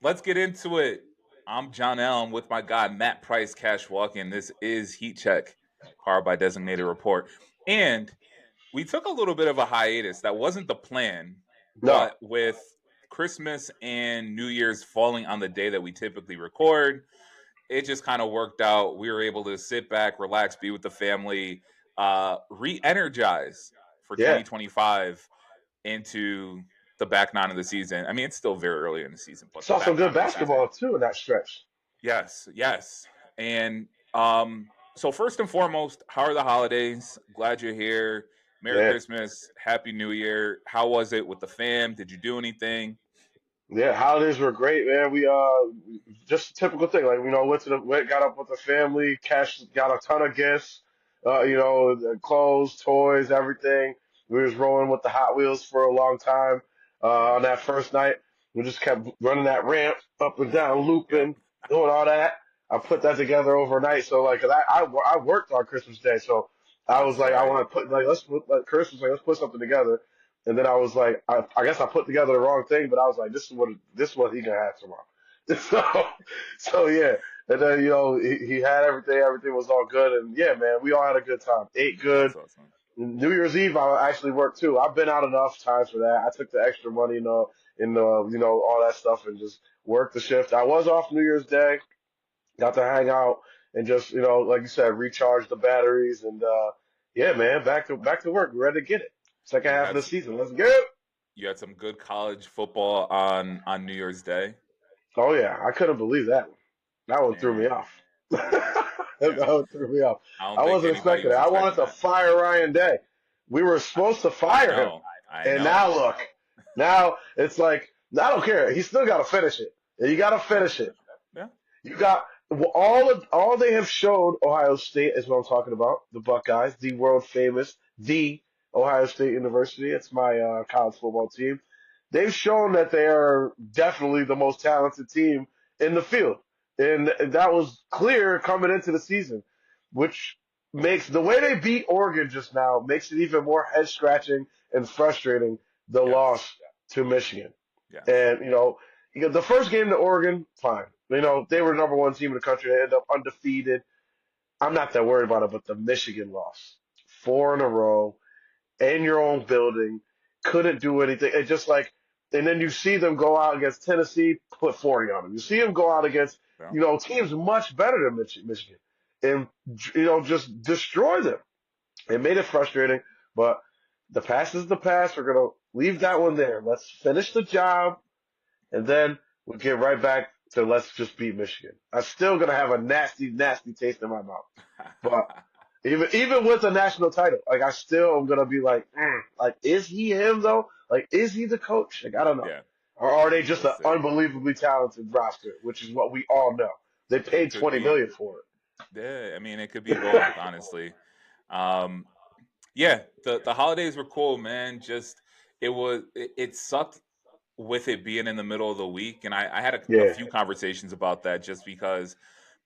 Let's get into it. I'm Johnell. I'm with my guy Matt Price, Cash Walking. This is Heat Check, powered by Designated Report. And we took a little bit of a hiatus. That wasn't the plan, No. but with Christmas and New Year's falling on the day that we typically record, it just kind of worked out. We were able to sit back, relax, be with the family, re-energize for Yeah. 2025 into the back nine of the season. I mean, it's still very early in the season, but the Saw some back good nine of the season. basketball too in that stretch. Yes, yes. And so first and foremost, how are the holidays? Glad you're here. Merry Yeah. Christmas, Happy New Year. How was it with the fam? Did you do anything? Yeah. Holidays were great, man. We just a typical thing. Like, went got up with the family, cash got a ton of gifts, the clothes, toys, everything. We was rolling with the Hot Wheels for a long time. Yeah. On that first night, we just kept running that ramp up and down, Yep. looping, doing all that. I put that together overnight. So like, 'cause I worked on Christmas Day, so I was That's like, I right. want to put like let's put like Christmas, like let's put something together. And then I was like, I guess I put together the wrong thing, but I was like, this is what he gonna have tomorrow. So yeah. And then he had everything. Everything was all good, and yeah, man, we all had a good time. Ate good. That's awesome. New Year's Eve, I actually worked too. I've been out enough times for that. I took the extra money, in the all that stuff, and just worked the shift. I was off New Year's Day. Got to hang out and just like you said, recharge the batteries, and yeah, man, back to work. We're ready to get it. Second You half of had the s- season. Let's get it. you had some good college football on New Year's Day. Oh yeah, I couldn't believe that one. That one threw me Man, off. yeah, That yeah. one threw me off. I don't I think wasn't anybody expecting it. was I wanted expecting to that. fire Ryan Day. We were supposed to I fire him, know. I and know. now look. Now it's like I don't care. He still got to finish it. You got to Yeah. finish it. Yeah. You got all they have showed Ohio State is what I'm talking about. The Buckeyes, the world famous, the Ohio State University. It's my college football team. They've shown that they are definitely the most talented team in the field, and that was clear coming into the season, which makes the way they beat Oregon just now makes it even more head scratching and frustrating. The Yes. loss to Michigan. Yes. And the first game to Oregon, fine. They were the number one team in the country. They ended up undefeated. I'm not that worried about it, but the Michigan loss, four in a row, in your own building, couldn't do anything. It just like, and then you see them go out against Tennessee, put 40 on them. You see them go out against Yeah. teams much better than Michigan, and just destroy them. It made it frustrating, but the past is the past. We're gonna leave that one there. Let's finish the job, and then we'll get right back to let's just beat Michigan. I'm still gonna have a nasty, nasty taste in my mouth. But even with a national title, like I still am gonna be like, is he him though? Like, is he the coach? Like, I don't know. Yeah. Or are they just We'll an see. unbelievably talented roster, which is what we all know. They It paid could 20 be. million for Yeah. I mean, it could be both. it. Honestly. Um. Yeah. The holidays were cool, man. Just it sucked with it being in the middle of the week, and I had a Yeah, few conversations about that just because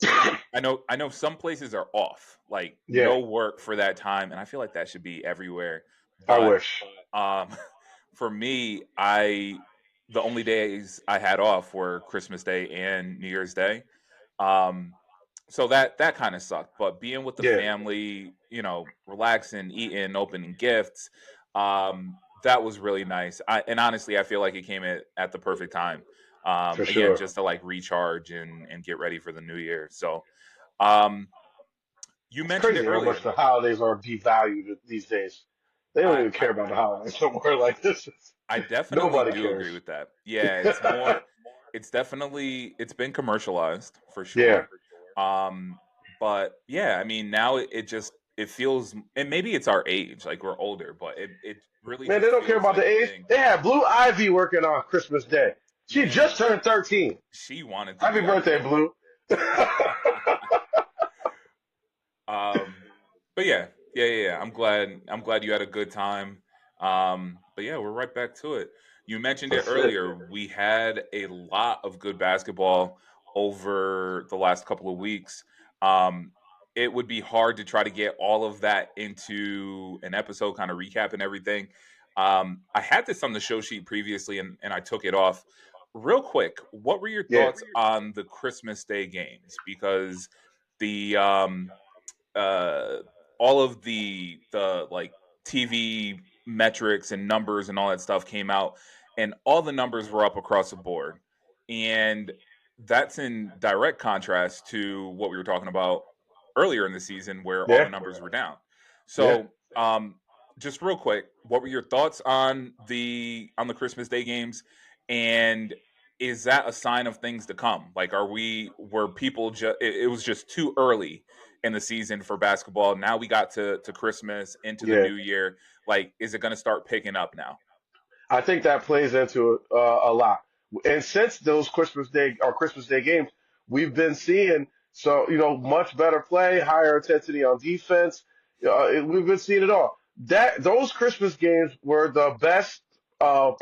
I know some places are off, like yeah. no work for that time, and I feel like that should be everywhere. I But wish. um, for me, the only days I had off were Christmas Day and New Year's Day. Um, so that kind of sucked. But being with the Yeah, family, relaxing, eating, opening gifts, that was really nice. And honestly, I feel like it came at the perfect time. for Again, sure. just to like recharge and get ready for the new year. So um, you It's mentioned it crazy how much earlier. the holidays are devalued these days. They don't I, even I care about the holidays somewhere like this. I definitely Nobody do cares. agree with that. Yeah, it's more. It's definitely it's been commercialized for Yeah. sure. Um, but yeah, I mean now it just it feels and maybe it's our age, like we're older, but it really Man, they just don't care feels about like the a age. thing. They had Blue Ivy working on Christmas Day. She Man, just turned 13. she wanted to Happy be out birthday, there. Blue. um, but yeah. I'm glad you had a good time. But yeah, we're right back to it. You mentioned it That's it. earlier. We had a lot of good basketball over the last couple of weeks. Um, it would be hard to try to get all of that into an episode, kind of recap and everything. I had this on the show sheet previously, and I took it off. real quick, what were your Yeah, thoughts on the Christmas Day games? Because the uh all of the like TV metrics and numbers and all that stuff came out, and all the numbers were up across the board. And that's in direct contrast to what we were talking about earlier in the season where all yeah, the numbers were down. yeah. So, just real quick, what were your thoughts on the Christmas Day games, and is that a sign of things to come? Like, were people just it was just too early in the season for basketball. Now we got to Christmas, into the Yeah. new year. Like, is it going to start picking up now? I think that plays into it a lot. And since those Christmas Day games, we've been seeing much better play, higher intensity on defense. We've been seeing it all. Those Christmas games were the best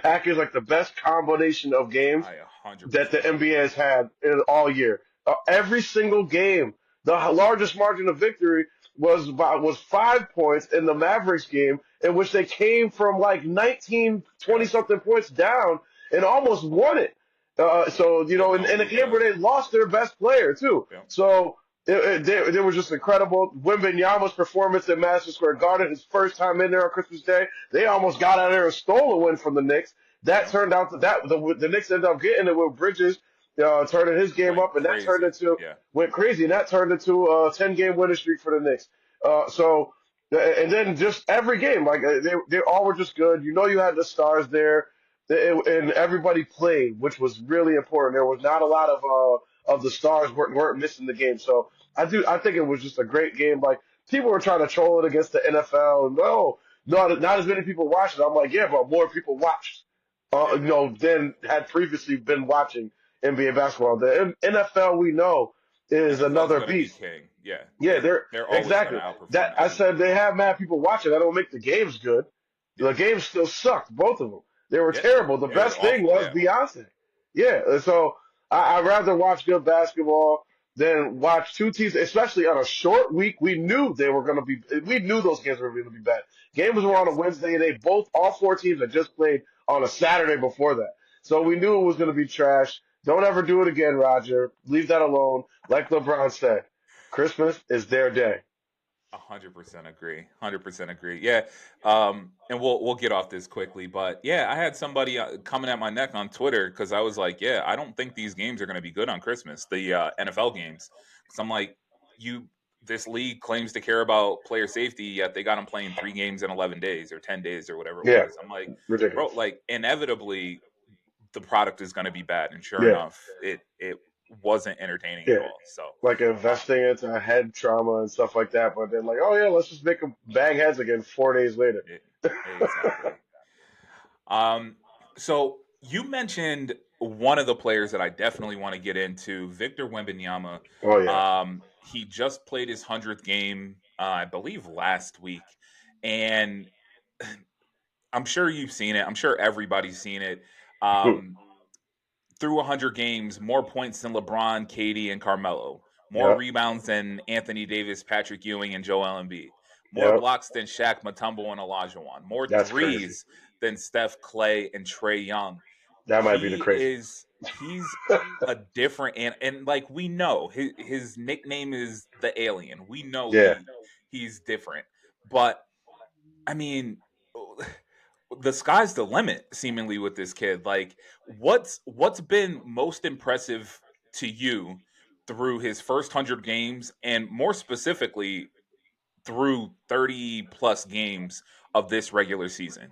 package, like the best combination of games I 100% that the agree. NBA has had in all year. Every single game, the largest margin of victory was 5 points in the Mavericks game, in which they came from like 19, 20 Yes, something points down and almost won it. So with no in a game Luca. where they lost their best player too. Yeah, So they were just incredible. Wembenyama's performance at Madison Square Garden, his first time in there on Christmas Day, they almost got out of there and stole a win from the Knicks. That yeah, turned out that the Knicks ended up getting it with Bridges turning his game went up, and that turned crazy. into Yeah, went crazy, and that turned into a 10 game winning streak for the Knicks. And then just every game, like they all were just good. You had the stars there, and everybody played, which was really important. There was not a lot of the stars weren't missing the game, so I think it was just a great game. Like people were trying to troll it against the NFL. No, not as many people watched it. I'm like, yeah, but more people watched yeah. than had previously been watching NBA basketball. The NFL we know is NFL is another going to be beast. king. Yeah, Yeah, they're they're always going to exactly outperform that. I everybody. said they have mad people watching. That don't make the games good. The Yeah, games still sucked, both of them. They were yeah, terrible. The they were best thing awful. was Yeah, Beyonce. Yeah, and so I'd rather watch good basketball than watch two teams, especially on a short week. We knew they were going to be. We knew those games were going to be bad. Games were on a yes, Wednesday, and all four teams had just played on a Saturday before that. So yep. we knew it was going to be trash. Don't ever do it again, Roger. Leave that alone. Like LeBron said, Christmas is their day. 100% agree. 100% agree. Yeah. And we'll get off this quickly, but yeah, I had somebody coming at my neck on Twitter because I was like, yeah, I don't think these games are going to be good on Christmas, the NFL games. Because I'm like, you, this league claims to care about player safety, yet they got them playing 3 games in 11 days or 10 days or whatever it Yeah, was. I'm like, bro, ridiculous. like inevitably the product is going to be bad, and sure Yeah, enough, it wasn't entertaining at yeah. all. So. Like Uh, investing into head trauma and stuff like that, but then like, oh yeah, let's just make them bang heads again 4 days later. it, exactly. Um, so you mentioned one of the players that I definitely want to get into, Victor Wembenyama. Oh yeah. He just played his 100th game, I believe, last week, and I'm sure you've seen it. I'm sure everybody's seen it. Um, through 100 games, more points than LeBron, Katie, and Carmelo, more Yep. rebounds than Anthony Davis, Patrick Ewing, and Joel Embiid, more Yep. blocks than Shaq, Mutombo, and Olajuwon, more That's crazy. threes than Steph, Clay, and Trey Young. That might be the craziest. He's a different, and like we know his nickname is the Alien. We know Yeah. he's different, but I mean, the sky's the limit seemingly with this kid. Like, what's been most impressive to you through his first 100 games, and more specifically through 30 plus games of this regular season?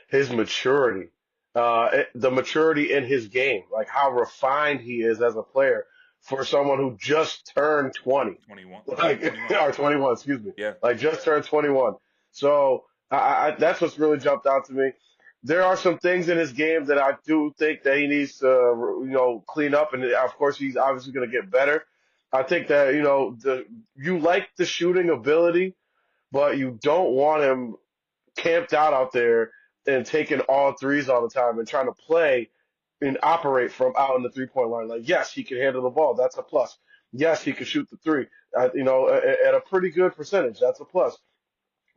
His maturity, the maturity in his game, like how refined he is as a player for someone who just turned 20, 21. Yeah, like 21. or 21, excuse me, Yeah. like just turned 21. So that's what's really jumped out to me. There are some things in his game that I do think that he needs to, clean up, and of course he's obviously going to get better. I think that you like the shooting ability, but you don't want him camped out there and taking all threes all the time and trying to play and operate from out in the 3 point line. Like, yes, he can handle the ball. That's a plus. Yes, he can shoot the three, at a pretty good percentage. That's a plus.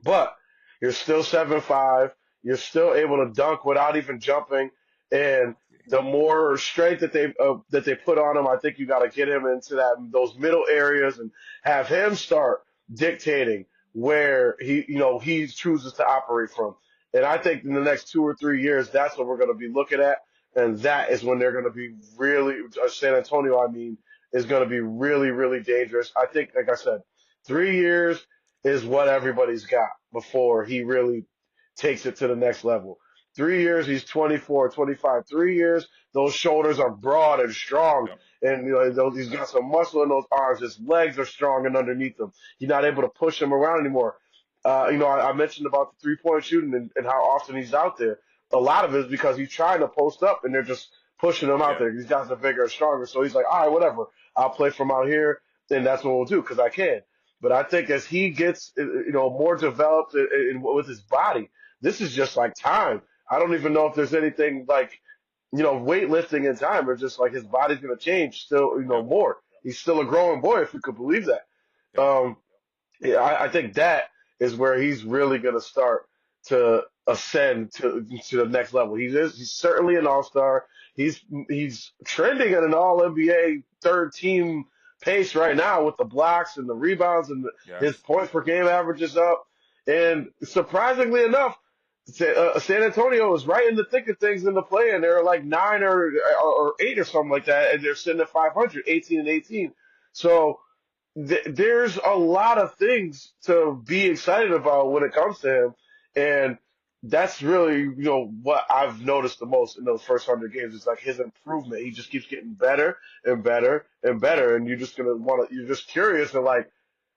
But you're still 7'5". You're still able to dunk without even jumping. And the more strength that they put on him, I think you got to get him into those middle areas and have him start dictating where he chooses to operate from. And I think in the next 2 or 3 years, that's what we're going to be looking at, and that is when they're going to be really San Antonio. I mean, is going to be really really dangerous. I think, like I said, 3 years is what everybody's got before he really takes it to the next level. 3 years, he's 24, 25. 3 years, those shoulders are broad and strong. Yep. And he's got some muscle in those arms. His legs are strong and underneath him. He's not able to push him around anymore. I mentioned about the 3-point shooting and how often he's out there. A lot of it is because he's trying to post up and they're just pushing him out Yeah. there. These guys are bigger and stronger. So he's like, all right, whatever. I'll play from out here, and that's what we'll do because I can. But I think as he gets, more developed with his body, this is just like time. I don't even know if there's anything like, weightlifting in time, or just like his body's going to change still, Yep. more. He's still a growing boy, if you could believe that. Yep. Um, yeah, I think that is where he's really going to start to ascend to the next level. He's certainly an all-star. He's he's trending at an all NBA third team pace right now with the blocks and the rebounds, and his Yes. points per game average is up. And surprisingly enough, San Antonio is right in the thick of things in the play, and they're like 9 or 8 or something like that, and they're sitting at 500, 18 and 18. So there's a lot of things to be excited about when it comes to him, and that's really what I've noticed the most in those first 100 games. It's like his improvement. He just keeps getting better and better and better, and you're just curious and like,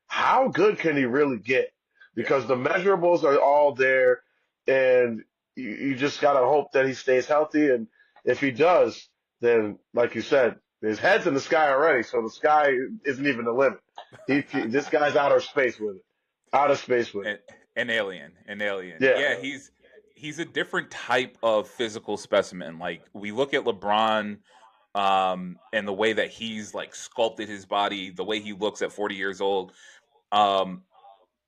how good can he really get? Yeah. Because the measurables are all there, and you just gotta hope that he stays healthy. And if he does, then like you said, his head's in the sky already, so the sky isn't even the limit. This guy's outer space with it, outer space with it. an, an alien, an alien. Yeah, Yeah, he's a different type of physical specimen. Like we look at LeBron, and the way that he's like sculpted his body, the way he looks at 40 years old, um,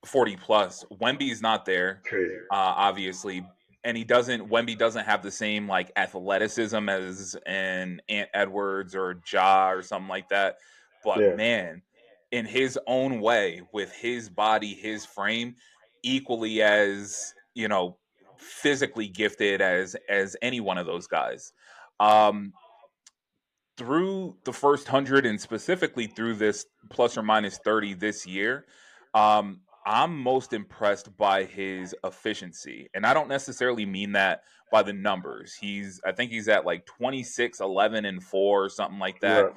40 plus. Wemby's not there, crazy. obviously, and he doesn't. Wemby doesn't have the same like athleticism as an Ant Edwards or Ja or something like that. But Yeah, man, in his own way, with his body, his frame, equally as physically gifted as any one of those guys. Um, through the first 100 and specifically through this plus or minus 30 this year, I'm most impressed by his efficiency. And I don't necessarily mean that by the numbers. I think he's at like 26, 11, and 4 or something like that,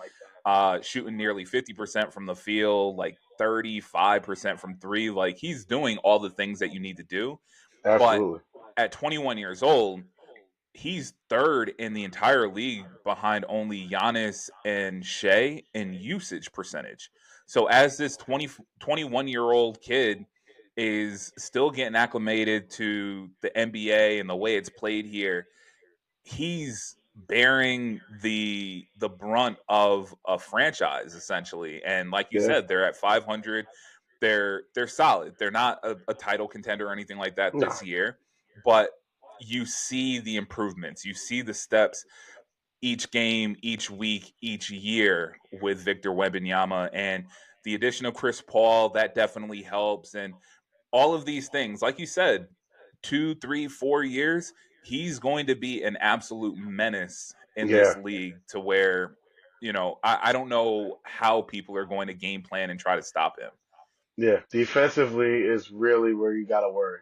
right. shooting nearly 50% from the field, like 35% from three. Like he's doing all the things that you need to do. But Absolutely. at 21 years old, he's third in the entire league behind only Giannis and Shea in usage percentage. So as this 21-year-old kid is still getting acclimated to the NBA and the way it's played here, he's bearing the brunt of a franchise essentially. And like you Yeah. said, they're at 500. They're solid. They're not a title contender or anything like that No. this year, but you see the improvements. You see the steps each game, each week, each year with Victor Wembanyama, and the addition of Chris Paul that definitely helps. And all of these things, like you said, 2, 3, 4 years, he's going to be an absolute menace in Yeah. this league to where, I don't know how people are going to game plan and try to stop him. Yeah. Defensively is really where you got to worry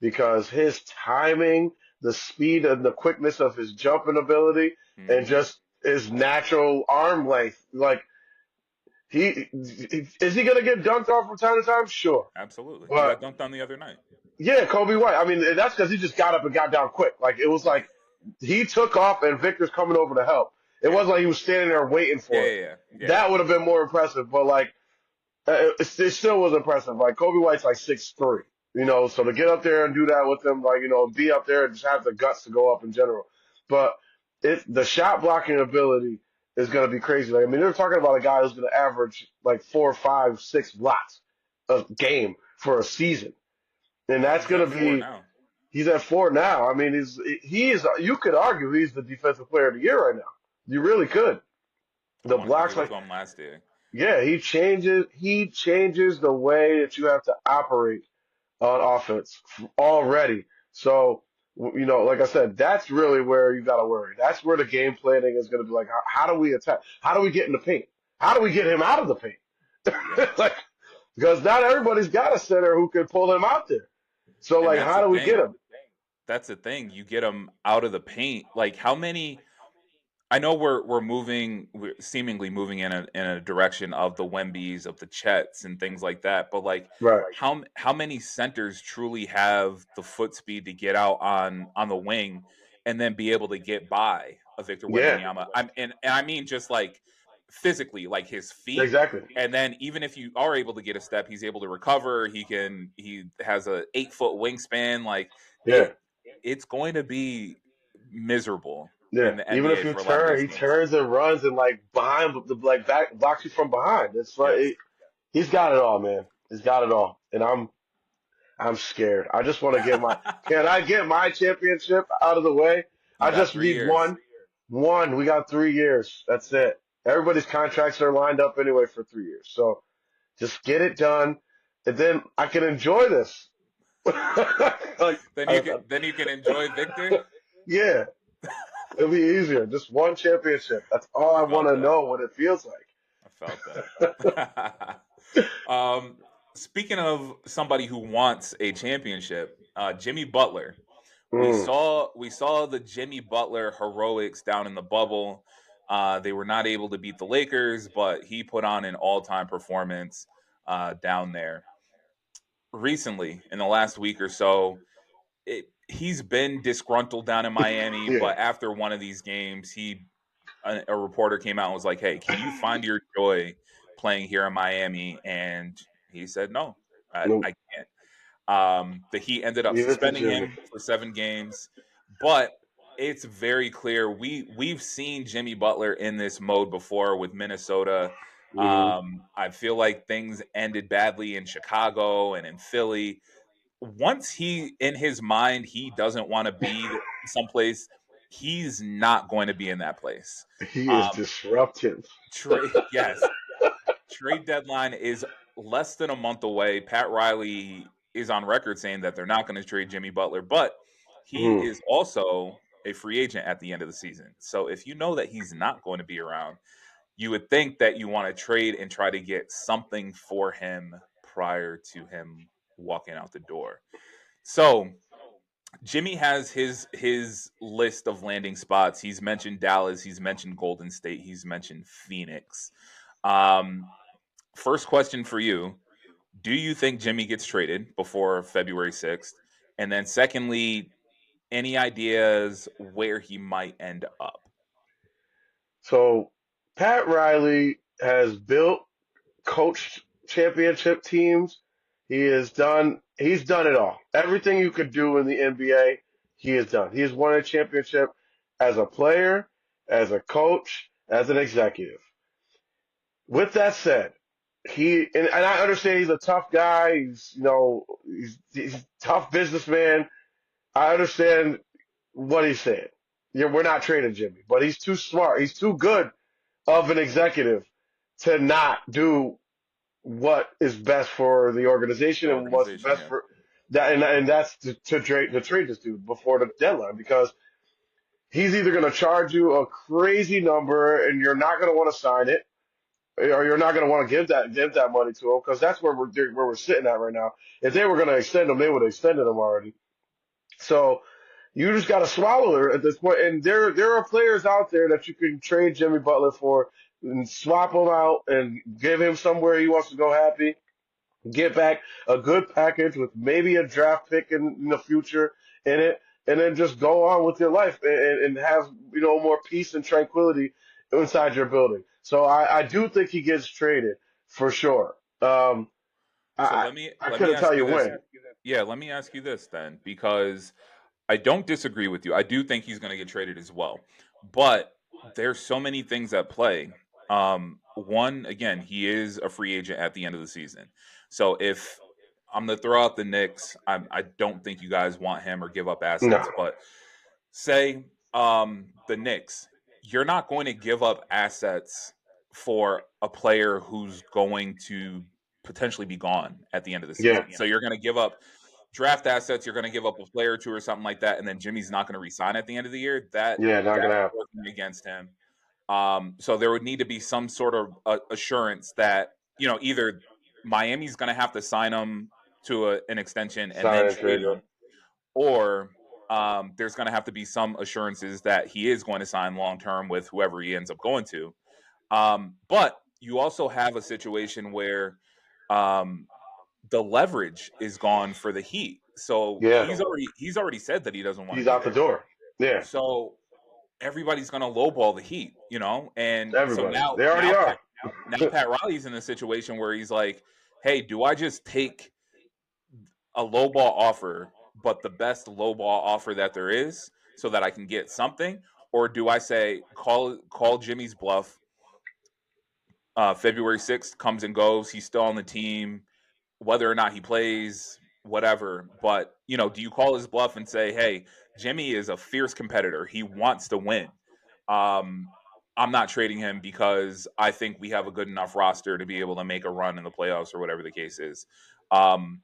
because his timing, the speed and the quickness of his jumping ability, and Hmm. just his natural arm length. Like is he gonna get dunked on from time to time? Sure, Absolutely. He got but dunked on the other night. yeah, Kobe White. I mean, that's because he just got up and got down quick. Like it was like he took off and Victor's coming over to help. It Yeah. wasn't like he was standing there waiting Yeah. for it. Yeah. Yeah. Yeah. That would have been more impressive. But like it still was impressive. Like Kobe White's like 6'3", so to get up there and do that with him, like be up there and just have the guts to go up in general. But the shot blocking ability is going to be crazy. Like, I mean, they're talking about a guy who's going to average like 4, 5, 6 blocks a game for a season, and that's He's going at to four be now. He's at 4 now. I mean, he is. You could argue he's the defensive player of the year right now. You really could. I The wanted to blocks, give it like, to him last year. yeah, he changes the way that you have to operate on offense already. So, like I said, that's really where you got to worry. That's where the game planning is going to be like, how do we attack? How do we get in the paint? How do we get him out of the paint? Yeah, Like, because not everybody's got a center who can pull him out there. So, and like, that's how the do we get thing. him? That's the thing. You get him out of the paint. Like how many? I know we're seemingly moving in a direction of the Wembys, of the Chets, and things like that. But like, Right. how many centers truly have the foot speed to get out on the wing and then be able to get by a Victor Yeah, Wembanyama? And I mean just like physically, like his feet. exactly. And then even if you are able to get a step, he's able to recover. He has a 8 foot wingspan. Like Yeah. it, it's going to be miserable Yeah. in the Even if NBA you for a lot of turn, these he teams. turns and runs and like behind the like back blocks you from behind. It's like Yes, he's got it all, man. He's got it all, and I'm scared. I just want to get my. Can I get my championship out of the way? you I got just 3 need years. one. One. We got 3 years. That's it. Everybody's contracts are lined up anyway for 3 years. So just get it done, and then I can enjoy this. like, Then you can enjoy Victor. yeah, it'll be easier. Just one championship. That's all I I want felt to that. know what it feels like. I felt that. um, Speaking of somebody who wants a championship, Jimmy Butler. Mm, We saw the Jimmy Butler heroics down in the bubble. They were not able to beat the Lakers, but he put on an all time performance down there. Recently, in the last week or so, he's been disgruntled down in Miami, yeah. but after one of these games, a reporter came out and was like, "Hey, can you find your joy playing here in Miami?" And he said, "No, No, I can't." The Heat ended up leave it to suspending Jimmy. him for 7 games, but it's very clear we've seen Jimmy Butler in this mode before with Minnesota. Hmm. I feel like things ended badly in Chicago and in Philly. Once he in his mind he doesn't want to be someplace, he's not going to be in that place. He is Um, disruptive. yes, trade deadline is less than a month away. Pat Riley is on record saying that they're not going to trade Jimmy Butler, but he Mm. is also a free agent at the end of the season. So if you know that he's not going to be around, you would think that you want to trade and try to get something for him prior to him walking out the door. So Jimmy has his list of landing spots. He's mentioned Dallas, he's mentioned Golden State, he's mentioned Phoenix. Um, First question for you: do you think Jimmy gets traded before February 6th? And then secondly, any ideas where he might end up? So Pat Riley has built, coached championship teams. He's done it all. Everything you could do in the NBA, he has done. He has won a championship as a player, as a coach, as an executive. With that said, and I understand he's a tough guy. He's a tough businessman. I understand what he's saying. Yeah, we're not trading Jimmy, but he's too smart. He's too good of an executive to not do what is best for the The organization and what's organization, best yeah. for that, and that's to trade this dude before the deadline because he's either going to charge you a crazy number and you're not going to want to sign it, or you're not going to want to give that money to him because that's where we're sitting at right now. If they were going to extend him, they would have extended him already. So you just got to swallow it at this point. And there are players out there that you can trade Jimmy Butler for and swap him out and give him somewhere he wants to go happy. Get back a good package with maybe a draft pick in the future in it, and then just go on with your life and have more peace and tranquility inside your building. So I do think he gets traded for sure. So I I let me couldn't ask tell you you this. when. Yeah, let me ask you this then, because I don't disagree with you. I do think he's going to get traded as well, but there's so many things at play. One, again, he is a free agent at the end of the season. So if I'm gonna throw out the Knicks. I don't think you guys want him or give up No. assets, but say the Knicks, you're not going to give up assets for a player who's going to potentially be gone at the end of the Yeah. season. So you're going to give up draft assets, you're going to give up a player or two or something like that, and then Jimmy's not going to resign at the end of the year. Yeah, not That's gonna happen. working against him. So there would need to be some sort of assurance that either Miami's going to have to sign him to an extension and Sign then and trade trade. him, or there's going to have to be some assurances that he is going to sign long term with whoever he ends up going to. But you also have a situation where um, the leverage is gone for the Heat. So Yeah. he's already said that he doesn't want to He's be out the there. door. Yeah. So everybody's going to lowball the Heat, and so Everybody. now They already are. Pat Riley's in a situation where he's like, hey, do I just take a lowball offer, but the best lowball offer that there is, so that I can get something, or do I say call Jimmy's bluff? February 6th comes and goes. He's still on the team, whether or not he plays, whatever. But do you call his bluff and say, hey, Jimmy is a fierce competitor. He wants to win. Um, I'm not trading him because I think we have a good enough roster to be able to make a run in the playoffs or whatever the case is. Um,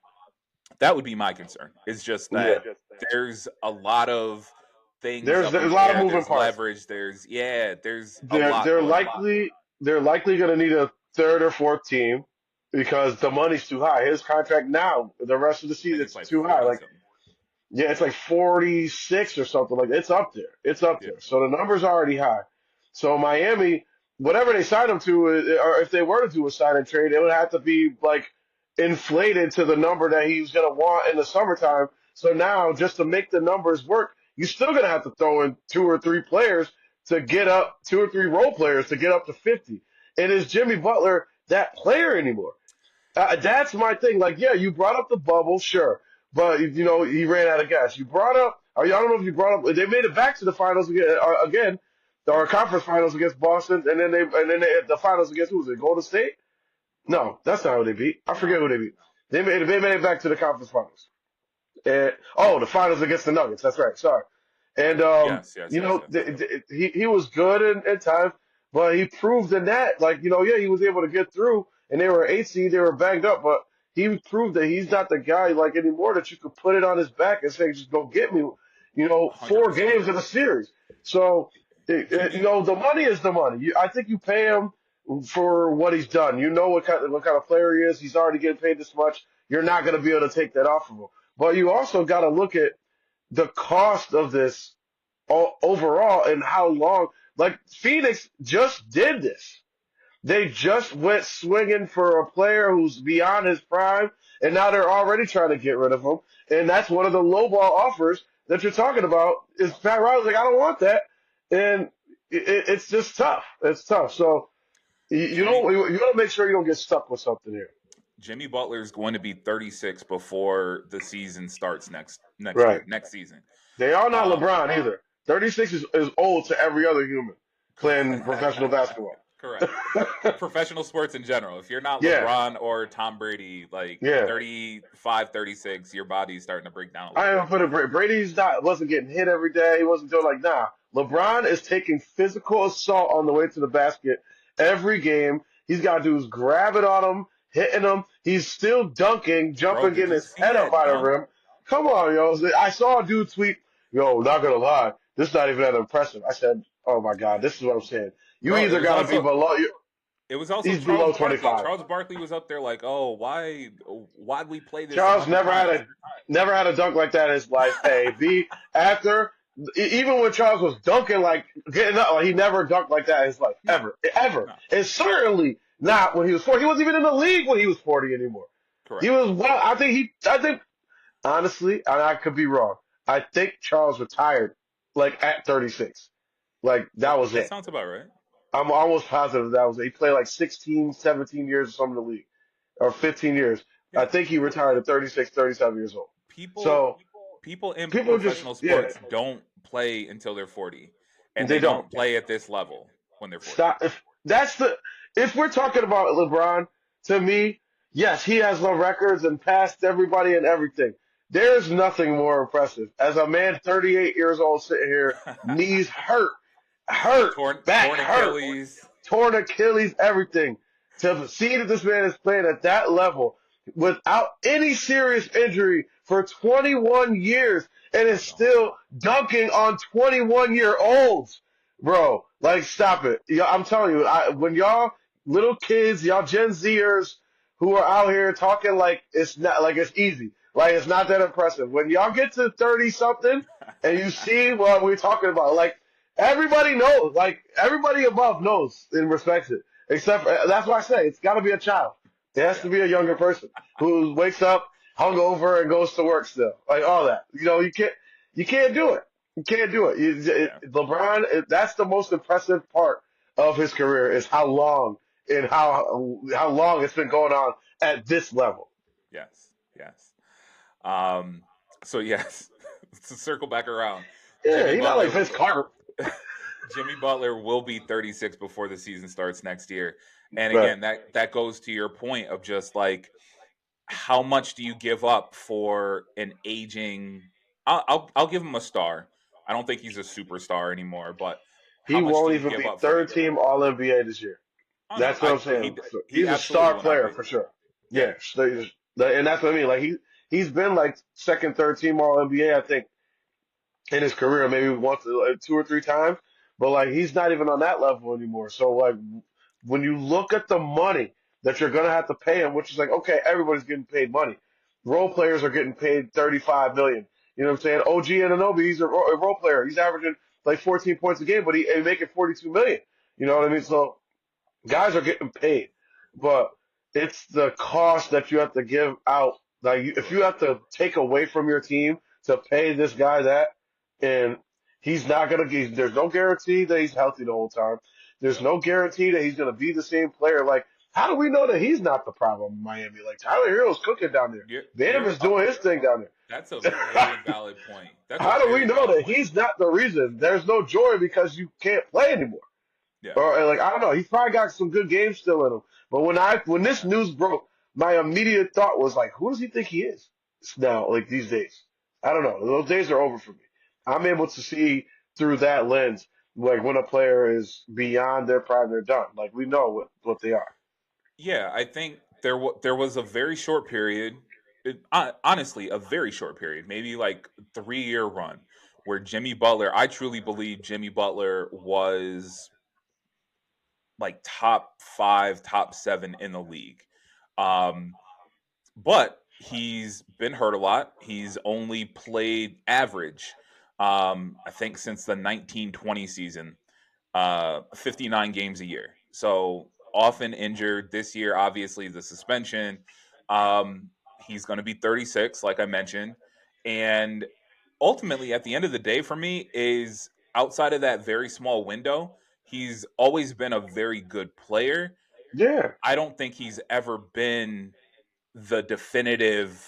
that would be my concern. It's just Yeah. that there's a lot of things There's up in a the lot of air. moving There's parts. leverage. There's a They're lot they're going on. likely going to need a third or fourth team because the money's too high. His contract now, the rest of the I season, think it's it's like too high. 40 Like something. yeah, it's like 46 or something like that. It's up there. It's up Yeah, there. So the number's already high. So Miami, whatever they sign him to, or if they were to do a sign and trade, it would have to be like inflated to the number that he's going to want in the summertime. So now, just to make the numbers work, you're still going to have to throw in two or three players to get up, two or three role players to get up to 50. And is Jimmy Butler that player anymore? That's my thing. Like, yeah, you brought up the bubble, sure, but he ran out of gas. You brought up, or I don't know if you brought up. They made it back to the finals again, yeah. or conference finals against Boston, and then they had the finals against who was it? Golden State? No, that's not who they beat. I forget No. who they beat. They made it back to the conference finals. And the finals against the Nuggets. That's right. Sorry. And Yes, yes, yes, yes. he was good in times, but he proved in that, like, yeah, he was able to get through, and they were an 8 seed, they were banged up, but he proved that he's not the guy like anymore that you could put it on his back and say, just go get me, 100%. 4 games in a series. So Jimmy, the money is the money. I think you pay him for what he's done. You know what kind of player he is. He's already getting paid this much. You're not going to be able to take that off of him. But you also got to look at the cost of this overall and how long. Like Phoenix just did this. They just went swinging for a player who's beyond his prime, and now they're already trying to get rid of him. And that's one of the lowball offers that you're talking about. Is Pat Riley's like, I don't want that, and it's just tough. It's tough. So you Jimmy, don't you got to make sure you don't get stuck with something here. Jimmy Butler is going to be 36 before the season starts next Right. year, next season. They are not Um, LeBron either. 36 is old to every other human playing professional basketball. correct. Professional sports in general. If you're not Yeah, LeBron or Tom Brady, like yeah. 35, 36, your body's starting to break down a little I bit. even put it. Brady's not wasn't getting hit every day. He wasn't doing like nah. LeBron is taking physical assault on the way to the basket every game. He's got dudes grabbing on him, hitting him. He's still dunking, Bro, jumping, did getting you his see head up that by the dunk? rim. Come on, yo. I saw a dude tweet, yo, not gonna lie, this is not even that impressive. I said, oh my god, this is what I'm saying. You Bro, either gotta be below. it was also He's Charles below Barkley. 25. Charles Barkley was up there like, "Oh, why'd we play this Charles 100 never had times?" a dunk like that in his life. A B after even when Charles was dunking like getting up, he never dunked like that in his life No, ever, no, and certainly not when he was 40. He wasn't even in the league when he was 40 anymore. He correct. was well. I think honestly, and I could be wrong. I think Charles retired like at 36. Like that was That it. sounds about right. I'm almost positive that was it. He played like 16, 17 years or something in the league, or 15 years. Yeah, I think he retired at 36, 37 years old. people So people in people just, professional yeah, sports don't play until they're 40, and they they don't don't play at this level when they're 40. stop. If we're talking about LeBron, to me, Yes, he has the records and passed everybody and everything. There's nothing more impressive. As a man 38 years old sitting here, knees hurt, back Torn hurt, Achilles. torn Achilles, everything. To see that this man is playing at that level without any serious injury for 21 years and is No. still dunking on 21-year-olds, bro. Like, stop it. Yeah, I'm telling you, when y'all little kids, y'all Gen Zers who are out here talking like it's not like it's easy, like it's not that impressive. When y'all get to 30 something and you see what we're talking about, like everybody knows, like everybody above knows and respects it. Except that's why I say it's got to be a child. It has to Yeah. be a younger person who wakes up hungover and goes to work still, like all that. You can't do it. You can't do it. Yeah. LeBron, that's the most impressive part of his career is how long and how long it's been going on at this level. Yes. Yes. Um. So yes, to circle back around, Yeah, Jimmy he's not like Butler. Vince Carter. Jimmy Butler will be 36 before the season starts next year. And Right. again, that goes to your point of just like how much do you give up for an aging? I'll give him a star. I don't think he's a superstar anymore, but how He much do won't you even give be up for third him? team All NBA this year. Oh no, That's what I'm saying. So he he's a absolutely star will not player be. for sure. Yeah, Yeah, and that's what I mean. Like he's been like second, third team All NBA, I think, in his career, maybe once, like, two or three times. But like he's not even on that level anymore. So like when you look at the money that you're gonna have to pay him, which is like okay, everybody's getting paid money. Role players are getting paid 35 million. You know what I'm saying? OG Anunoby, he's a role player. He's averaging like 14 points a game, but he's making 42 million. You know what I mean? So guys are getting paid, but it's the cost that you have to give out. Like if you correct. have to take away from your team to pay this guy that, and he's not gonna give. There's no guarantee that he's healthy the whole time. There's Yep. no guarantee that he's gonna be the same player. Like how do we know that he's not the problem in Miami? Like Tyler Hero's cooking down there. Bam You're is doing his thing down That's a there. very valid point. That's a How do we very know valid that point. he's not the reason? There's no joy because you can't play anymore. Yeah. Or like I don't know, he's probably got some good games still in him. But when this Yeah. news broke, my immediate thought was like, who does he think he is now? Like these days, I don't know. Those days are over for me. I'm able to see through that lens, like when a player is beyond their prime, they're done. Like we know what they are. Yeah, I think there was a very short period, honestly, a very short period, maybe like 3 year run, where Jimmy Butler. I truly believe Jimmy Butler was like top five, top seven in the league. Um, but he's been hurt a lot. He's only played average, I think, since the 1920 season, 59 games a year. So often injured. This year, obviously, the suspension. He's going to be 36, like I mentioned. And ultimately, at the end of the day, for me, is outside of that very small window, he's always been a very good player. Yeah, I don't think he's ever been the definitive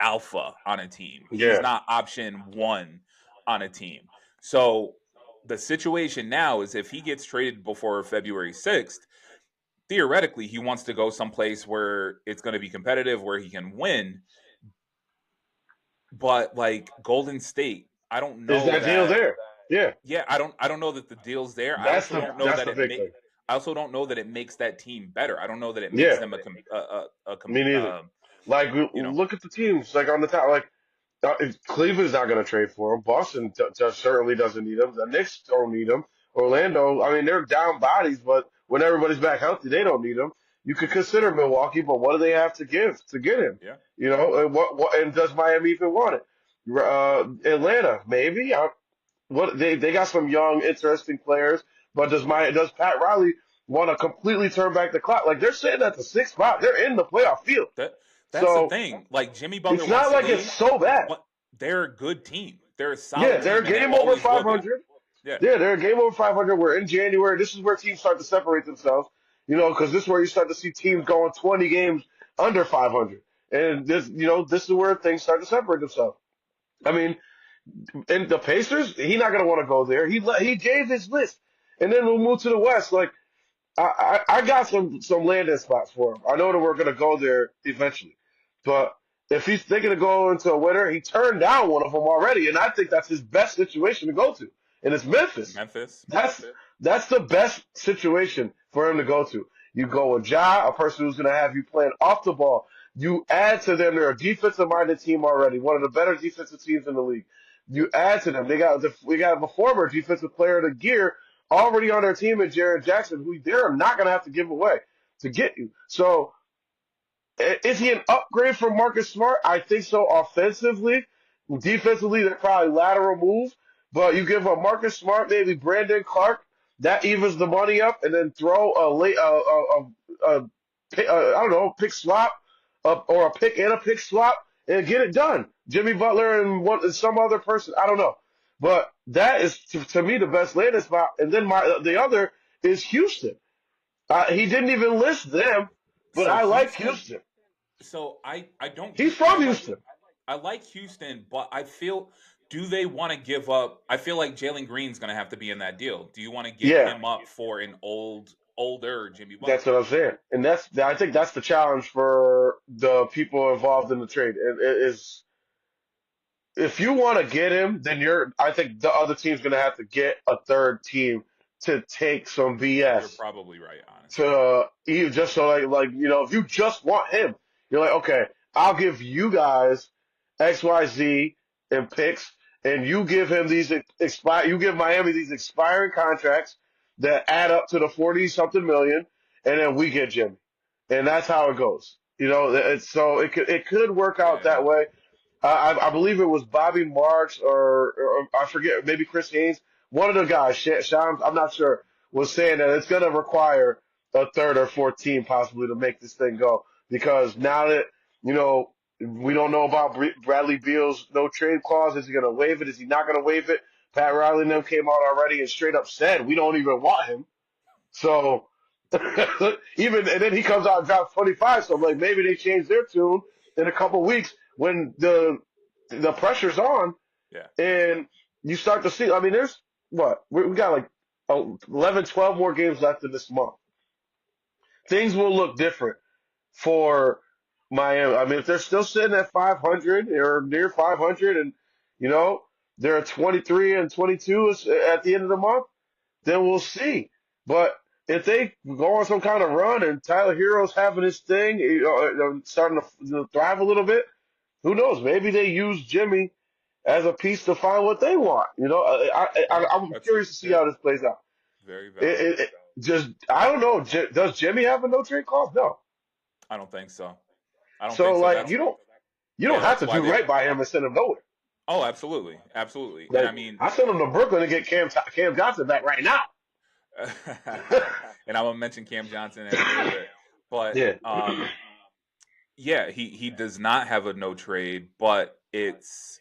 alpha on a team. He's yeah. not option one on a team. So the situation now is if he gets traded before February 6th, theoretically he wants to go someplace where it's going to be competitive, where he can win. But like Golden State, I don't Is know that deal that. there? Yeah, Yeah, I don't know that the deal's there. that's the big thing. I also don't know that it makes that team better. I don't know that it makes Yeah, them me neither. Like you know, look at the teams like on the top. Like Cleveland's not going to trade for him. Boston certainly doesn't need him. The Knicks don't need him. Orlando, I mean, they're down bodies, but when everybody's back healthy, they don't need him. You could consider Milwaukee, but what do they have to give to get him? yeah. You know, and and does Miami even want it? Atlanta, maybe. What they got some young, interesting players, but does Pat Riley want to completely turn back the clock? Like they're sitting at the sixth spot, they're in the playoff field. That that's the So thing. Like Jimmy Butler it's wants not to like it's leave, so bad. but they're a good team. They're a Yeah, solid they're team, a and they game over always will be. 500. Yeah, Yeah, they're a game over 500. We're in January. This is where teams start to separate themselves. You know, because this is where you start to see teams going 20 games under 500, and this is where things start to separate themselves. I mean, and the Pacers, he's not gonna want to go there. He gave his list, and then we'll move to the West. Like I got some landing spots for him. I know that we're gonna go there eventually, but if he's thinking of going into a winner, he turned down one of them already, and I think that's his best situation to go to, and it's Memphis. Memphis. That's the best situation for him to go to. You go with Ja, a person who's gonna have you playing off the ball. You add to them; they're a defensive-minded team already, one of the better defensive teams in the league. You add to them; we got a former defensive player of the year already on their team, and Jared Jackson, who they're not going to have to give away to get you. So, is he an upgrade from Marcus Smart? I think so. Offensively, defensively, they're probably lateral move. But you give a Marcus Smart, maybe Brandon Clark, that evens the money up, and then throw a late, I don't know, pick swap, or a pick and a pick swap, and get it done. Jimmy Butler and some other person, I don't know. But that is to me the best landing spot. And then the other is Houston. He didn't even list them, but So I like Houston. Houston. So I don't. He's I from like Houston. I like Houston, but I feel, do they want to give up? I feel like Jalen Green's going to have to be in that deal. Do you want to give Yeah, him up for an older Jimmy that's Butler? what I'm saying. And I think that's the challenge for the people involved in the trade. It is if you want to get him, then I think the other team's going to have to get a third team to take some You're BS. probably right, honestly. To even just so like if you just want him, you're like, okay, I'll give you guys XYZ and picks, and you give him you give Miami these expiring contracts that add up to the 40 something million, and then we get Jimmy, and that's how it goes. So it could work out that Yeah, way. I believe it was Bobby Marks or I forget, maybe Chris Haynes. One of the guys, Shams, I'm not sure, was saying that it's going to require a third or fourth team possibly to make this thing go because now that we don't know about Bradley Beal's no trade clause. Is he going to waive it? Is he not going to waive it? Pat Riley and them came out already and straight up said we don't even want him. So even and then he comes out and drops 25. So I'm like maybe they change their tune in a couple weeks when the pressure's on yeah. and you start to see. I mean, there's we got like 11, 12 more games left in this month. Things will look different for Miami. I mean, if they're still sitting at 500 or near 500, and you know they're at 23 and 22 at the end of the month, then we'll see. But if they go on some kind of run and Tyler Hero's having his thing, starting to thrive a little bit, who knows? Maybe they use Jimmy as a piece to find what they want. I'm That's curious to see how this plays out. very valid. Just I don't know. Does Jimmy have a no trade clause? No. I don't think so. I don't think So so. like you don't have That's to why do they. right by him and send him nowhere. Oh, absolutely, absolutely. And I Like mean, I send him to Brooklyn to get Cam Johnson back right now. and I'm gonna mention Cam Johnson in a little bit, but Yeah, yeah, he does not have a no trade, but it's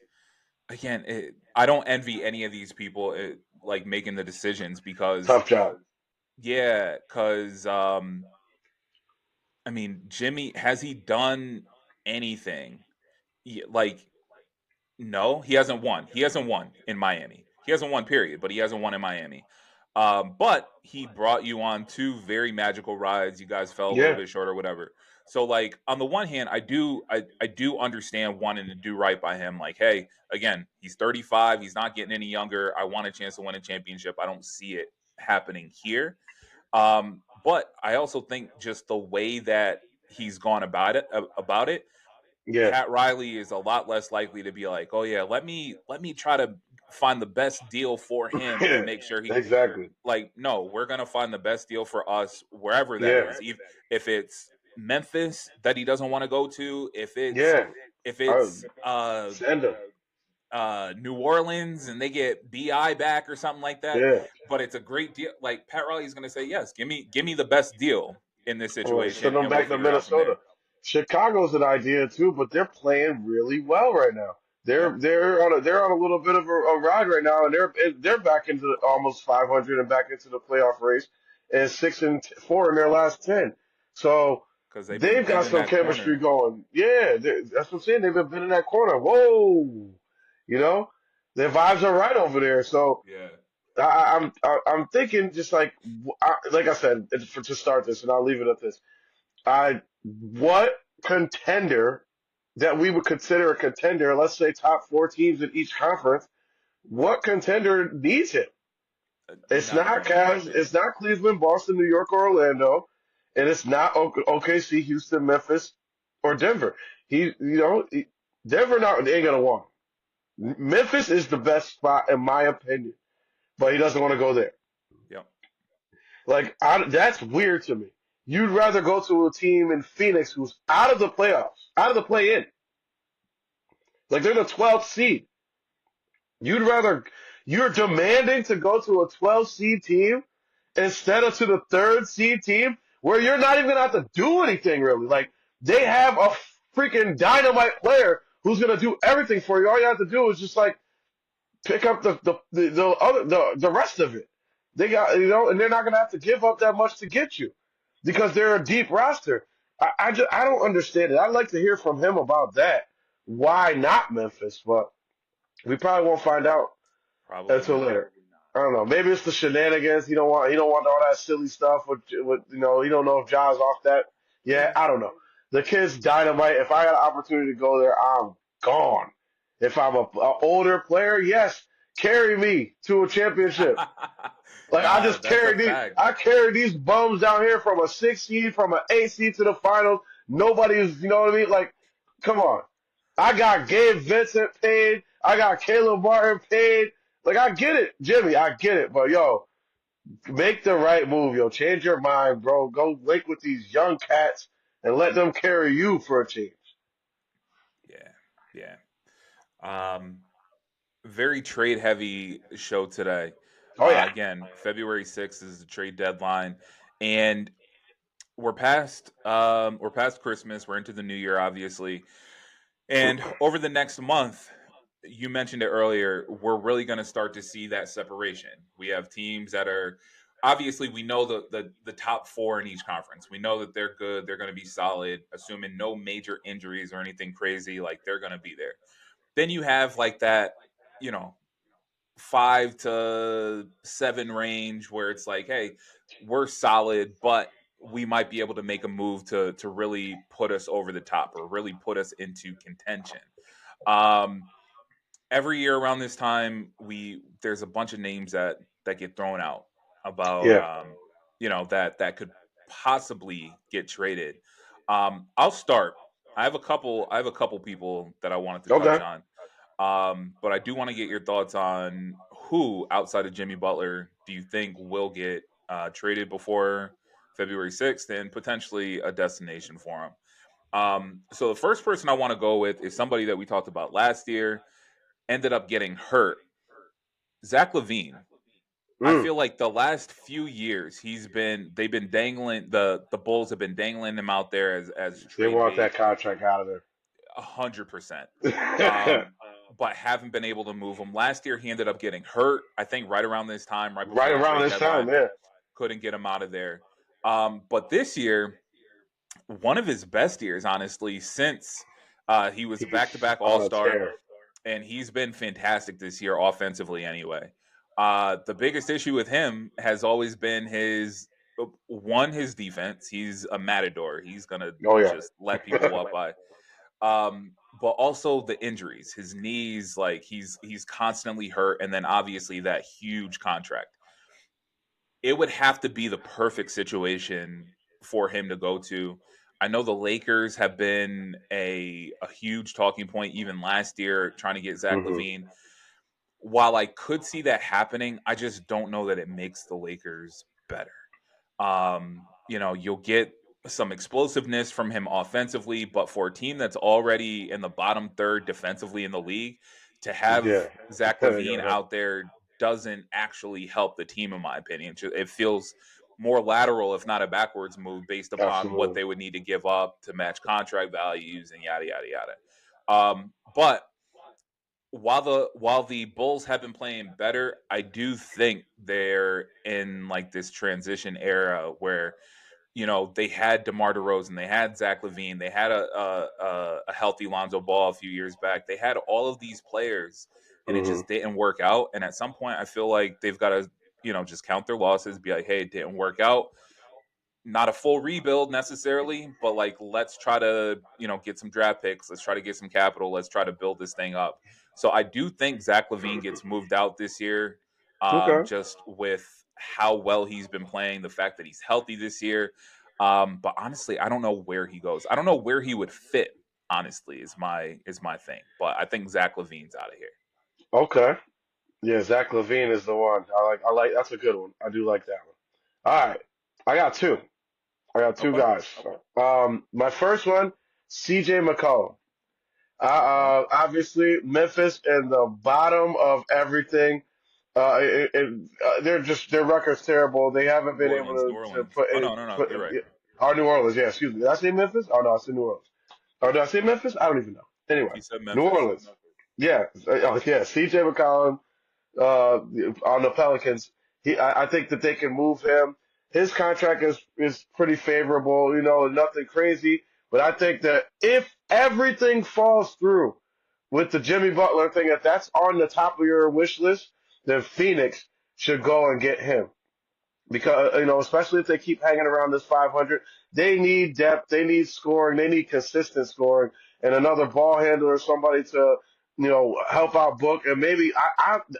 again, I don't envy any of these people like making the decisions because tough job. yeah, because I mean, Jimmy, has he done anything? Like, no, he hasn't won. He hasn't won in Miami. He hasn't won, period, but he hasn't won in Miami. But he brought you on two very magical rides. You guys fell a little Yeah, bit short or whatever. So, like, on the one hand, I do understand wanting to do right by him. Like, hey, again, he's 35. He's not getting any younger. I want a chance to win a championship. I don't see it happening here. But I also think just the way that he's gone about it, yeah, Pat Riley is a lot less likely to be like, oh yeah, let me try to find the best deal for him and yeah. make sure he Exactly. like no, we're gonna find the best deal for us wherever that Yeah, is. Even if it's Memphis that he doesn't want to go to, if it's yeah. if I it's send him. New Orleans and they get BI back or something like that, Yeah. but it's a great deal. Like Pat Riley's gonna say, yes, give me the best deal in this Or send situation them and we'll back to figure it out from there. Minnesota. Chicago's an idea too, but they're playing really well right now. Yep. They're on a little bit of a ride right now, and they're back into almost 500 and back into the playoff race, and 6-4 in their last 10. So Because they've been they've got bending some that chemistry corner. going. Yeah, that's what I'm saying. They've been in that corner. Whoa, you know, their vibes are right over there. So Yeah. I'm thinking just like I said to start this, and I'll leave it at this. What contender that we would consider a contender, let's say top four teams in each conference, what contender needs him? It's None of not them, in my Cavs, it's opinion. not Cleveland, Boston, New York, or Orlando, and it's not OKC, Houston, Memphis, or Denver. Denver not they ain't gonna want him. Memphis is the best spot in my opinion, but he doesn't want to go there. Yep. That's weird to me. You'd rather go to a team in Phoenix who's out of the playoffs, out of the play-in. Like they're the 12th seed. You'd rather you're demanding to go to a 12 seed team instead of to the third seed team where you're not even gonna have to do anything really. Like they have a freaking dynamite player who's gonna do everything for you. All you have to do is just like pick up the rest of it. They got and they're not gonna have to give up that much to get you because they're a deep roster. I don't understand it. I'd like to hear from him about that. Why not Memphis? But we probably won't find out Probably until not. later. I don't know. Maybe it's the shenanigans. He don't want all that silly stuff. He don't know if Ja's off that. Yeah, I don't know. The kid's dynamite. If I had an opportunity to go there, I'm gone. If I'm a older player, yes, carry me to a championship. Like I Nah, just that's a carry these. fact. I carry these bums down here from a 6 seed, from an 8 seed to the finals. Nobody's, you know what I mean? Like, come on. I got Gabe Vincent paid. I got Caleb Martin paid. Like I get it, Jimmy. I get it, but yo, make the right move, yo. Change your mind, bro. Go link with these young cats and let them carry you for a change. Yeah, yeah. Um, Very trade heavy show today. Oh yeah. Again, February 6th is the trade deadline, and we're past Christmas. We're into the new year, obviously, and over the next month, you mentioned it earlier. We're really going to start to see that separation. We have teams that are obviously we know the top four in each conference. We know that they're good. They're going to be solid, assuming no major injuries or anything crazy. Like they're going to be there. Then you have like that, you know, 5 to 7 range where it's like, hey, we're solid, but we might be able to make a move to really put us over the top or really put us into contention. Um, every year around this time, we there's a bunch of names that get thrown out about Yeah. that could possibly get traded. I'll start. I have a couple people that I wanted to touch Okay. on. But I do want to get your thoughts on who outside of Jimmy Butler do you think will get traded before February 6th and potentially a destination for him. So the first person I want to go with is somebody that we talked about last year, ended up getting hurt. Zach Levine. I Mm. feel like the last few years they've been dangling the Bulls have been dangling him out there as They trade want bait that contract out of 100%. there. Um, but haven't been able to move him. Last year he ended up getting hurt. I think right around this time, right Right before the around trade this time, deadline, yeah. couldn't get him out of there. But this year, one of his best years, honestly, since he was a He's back-to-back on a All-Star, tear. and he's been fantastic this year offensively anyway. The biggest issue with him has always been his defense. He's a matador. He's gonna Oh yeah. just let people walk by. But also the injuries. His knees, like he's constantly hurt, and then obviously that huge contract. It would have to be the perfect situation for him to go to. I know the Lakers have been a huge talking point even last year, trying to get Zach hmm Levine. While I could see that happening, I just don't know that it makes the Lakers better. You'll get some explosiveness from him offensively, but for a team that's already in the bottom third defensively in the league, to have Yeah. Zach Levine Yeah. out there doesn't actually help the team, in my opinion. It feels more lateral, if not a backwards move, based upon what Absolutely. they would need to give up to match contract values and yada yada yada. But while the Bulls have been playing better, I do think they're in like this transition era where they had DeMar DeRozan, they had Zach Levine, they had a healthy Lonzo Ball a few years back. They had all of these players and it Hmm. just didn't work out. And at some point, I feel like they've got to, just count their losses, be like, hey, it didn't work out. Not a full rebuild necessarily, but like let's try to, get some draft picks. Let's try to get some capital. Let's try to build this thing up. So I do think Zach LaVine gets moved out this year, Okay. just with how well he's been playing, the fact that he's healthy this year. But honestly, I don't know where he goes. I don't know where he would fit. Honestly, is my thing. But I think Zach LaVine's out of here. Okay. Yeah, Zach Levine is the one. I like that's a good one. I do like that one. All right. I got two. I got two Okay. guys. My first one, CJ McCollum. Okay. Obviously Memphis in the bottom of everything. Their record's terrible. They haven't New been able Orleans. New to Orleans. Oh no, no, no. put You're right. New Orleans. Yeah, excuse me. Did I say Memphis? Oh no, I said New Orleans. Or did I say Memphis? I don't even know. Anyway, He said New Memphis. Orleans. Yeah, yeah. CJ McCollum on the Pelicans. I think that they can move him. His contract is pretty favorable, nothing crazy. But I think that if everything falls through with the Jimmy Butler thing, if that's on the top of your wish list, then Phoenix should go and get him because especially if they keep hanging around this 500, they need depth, they need scoring, they need consistent scoring, and another ball handler, somebody to help out Book, and maybe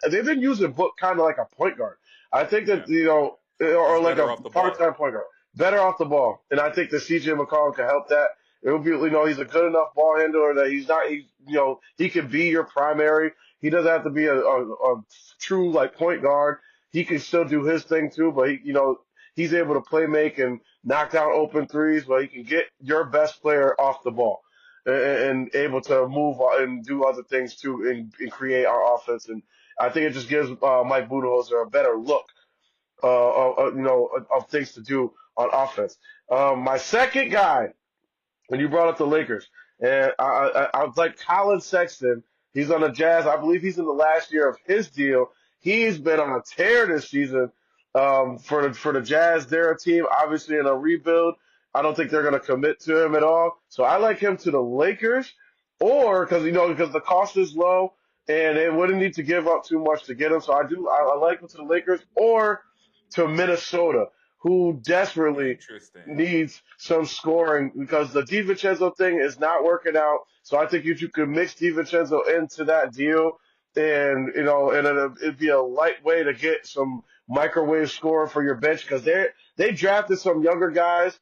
they've been using Book kind of like a point guard. I think Yeah. that or He's like better a off the ball. part-time point guard, better off the ball, and I think that CJ McCollum can help that. It will be, he's a good enough ball handler that he's not, he can be your primary. He doesn't have to be a true like point guard. He can still do his thing too, but he's able to play make and knock down open threes, but he can get your best player off the ball and able to move and do other things too and create our offense. And I think it just gives Mike Budenholzer a better look, of things to do on offense. My second guy, when you brought up the Lakers, and I was like Colin Sexton. He's on the Jazz. I believe he's in the last year of his deal. He's been on a tear this season for the Jazz. They're a team obviously in a rebuild. I don't think they're going to commit to him at all. So I like him to the Lakers, or because the cost is low and they wouldn't need to give up too much to get him. So I like him to the Lakers or to Minnesota, who desperately Interesting. needs some scoring because the DiVincenzo thing is not working out. So I think if you could mix DiVincenzo into that deal, and it'd be a light way to get some microwave scoring for your bench because they drafted some younger guys,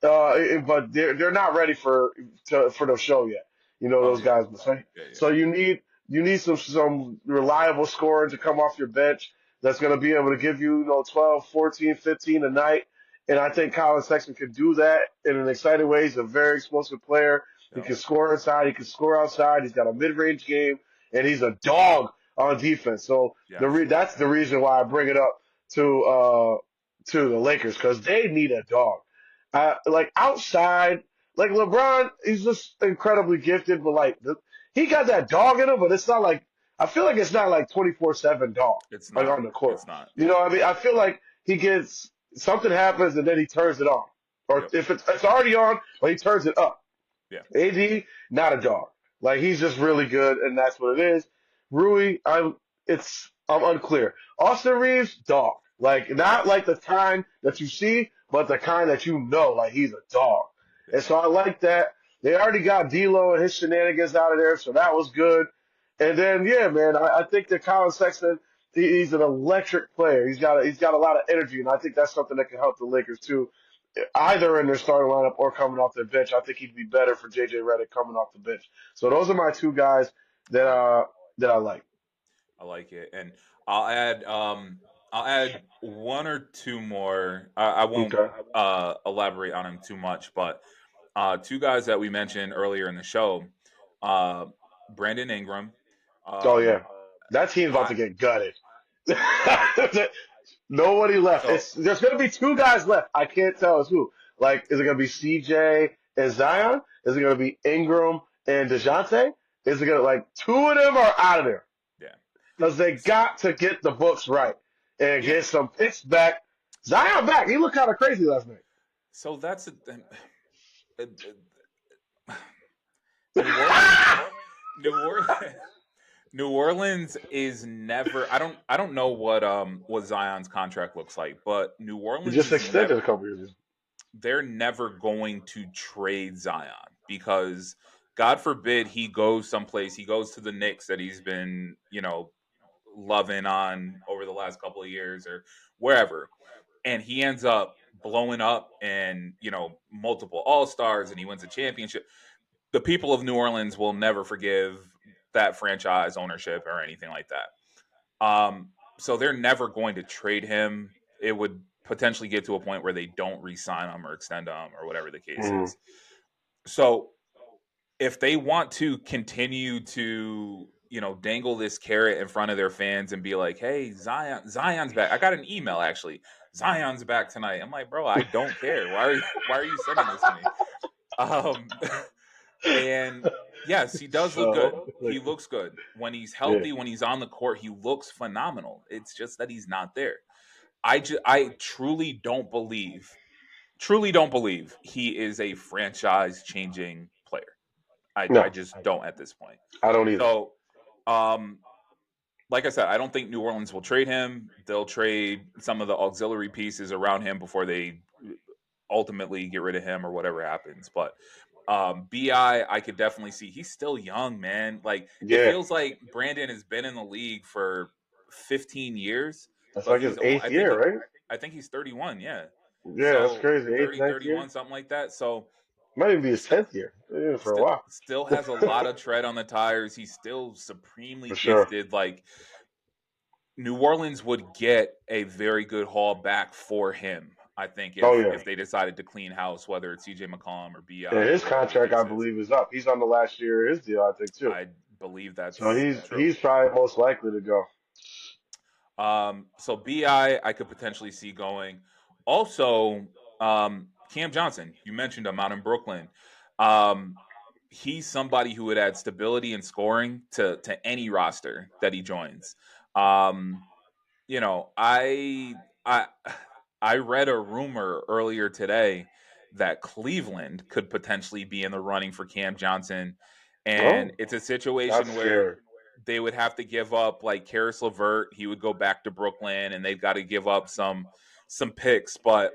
but they're not ready for the show yet. Oh Those yeah. guys. Yeah, yeah. So you need some reliable scoring to come off your bench that's going to be able to give you 12, 14, 15 a night. And I think Colin Sexton can do that in an exciting way. He's a very explosive player. He Yep. can score inside. He can score outside. He's got a mid-range game, and he's a dog on defense. So Yes. that's the reason why I bring it up to the Lakers because they need a dog. Like outside, like LeBron, he's just incredibly gifted, but he got that dog in him, but it's not like I feel like it's not like 24/7 dog It's like not. on the court. It's not. You Yeah. know what I mean? I feel like he gets something happens and then he turns it on, or Yep. if it's already on, but he turns it up. Yeah. AD, not a dog. Like he's just really good, and that's what it is. Rui, I'm unclear. Austin Reeves, dog. Like not Yes. like the kind that you see, but the kind that like he's a dog. Yeah. And so I like that. They already got D'Lo and his shenanigans out of there, so that was good. And then yeah, man, I think that Colin Sexton, he's an electric player. He's got a lot of energy, and I think that's something that can help the Lakers too either in their starting lineup or coming off the bench. I think he'd be better for JJ Redick coming off the bench. So those are my two guys I that like it. I like. I like it. And I'll add I'll add one or two more. I won't Okay. elaborate on them too much, but two guys that we mentioned earlier in the show, uh, Brandon Ingram. Oh Um, yeah, that team's about I to get gutted. I Nobody left. so There's gonna be two guys left. I can't tell us who. Like, is it gonna be CJ and Zion? Is it gonna be Ingram and Dejounte? Is it gonna two of them are out of there yeah. because they got to get the books right and Yeah. get some picks back. Zion back. He looked kind of crazy last night. So that's New Orleans. New Orleans. New Orleans is never. I don't know what Zion's contract looks like, but New He Orleans just is never. extended a couple years ago. They're never going to trade Zion because God forbid he goes someplace. He goes to the Knicks that he's been loving on over the last couple of years or wherever, and he ends up blowing up and multiple All Stars and he wins a championship. The people of New Orleans will never forgive that franchise ownership or anything like that. So they're never going to trade him. It would potentially get to a point where they don't re-sign him or extend him or whatever the case Mm. is. So if they want to continue to dangle this carrot in front of their fans and be like, hey, Zion's back. I got an email actually. Zion's back tonight. I'm like, bro, I don't care. Why are you sending this to me? Um And yes, he does look good. So, He looks good. When he's yeah, healthy, when he's on the court, he looks phenomenal. It's just that he's not there. I truly don't believe he is a franchise changing player. I no, just don't at this point. I don't either. So, um, like I said, I don't think New Orleans will trade him. They'll trade some of the auxiliary pieces around him before they ultimately get rid of him or whatever happens. But Bi, I could definitely see he's still young, man. Like it Yeah, feels like Brandon has been in the league for 15 years, that's but like his he's only eighth year, right? I think he's 31. Yeah, Yeah, that's so crazy. Eighth, 30, ninth year. 31, something like that. So Might even be his st- 10th year. Been in it for a while. still has a lot of tread on the tires. He's still supremely For sure. gifted. Like New Orleans would get a very good haul back for him. I think Oh if yeah. if they decided to clean house, whether it's CJ McCollum or Yeah, Bi his or whatever the contract I case is, believe is up. He's on the last year of his deal, I think too. I believe So that's he's true. he's probably most likely to go. So Bi, I could potentially see going. Also, Cam Johnson, you mentioned him out in Brooklyn. Um, he's somebody who would add stability and scoring to any roster that he joins. Um, you know, I I read a rumor earlier today that Cleveland could potentially be in the running for Cam Johnson, and Oh, it's a that's situation where scary. they would have to give up like Karis LeVert. He would go back to Brooklyn, and they've got to give up some picks, but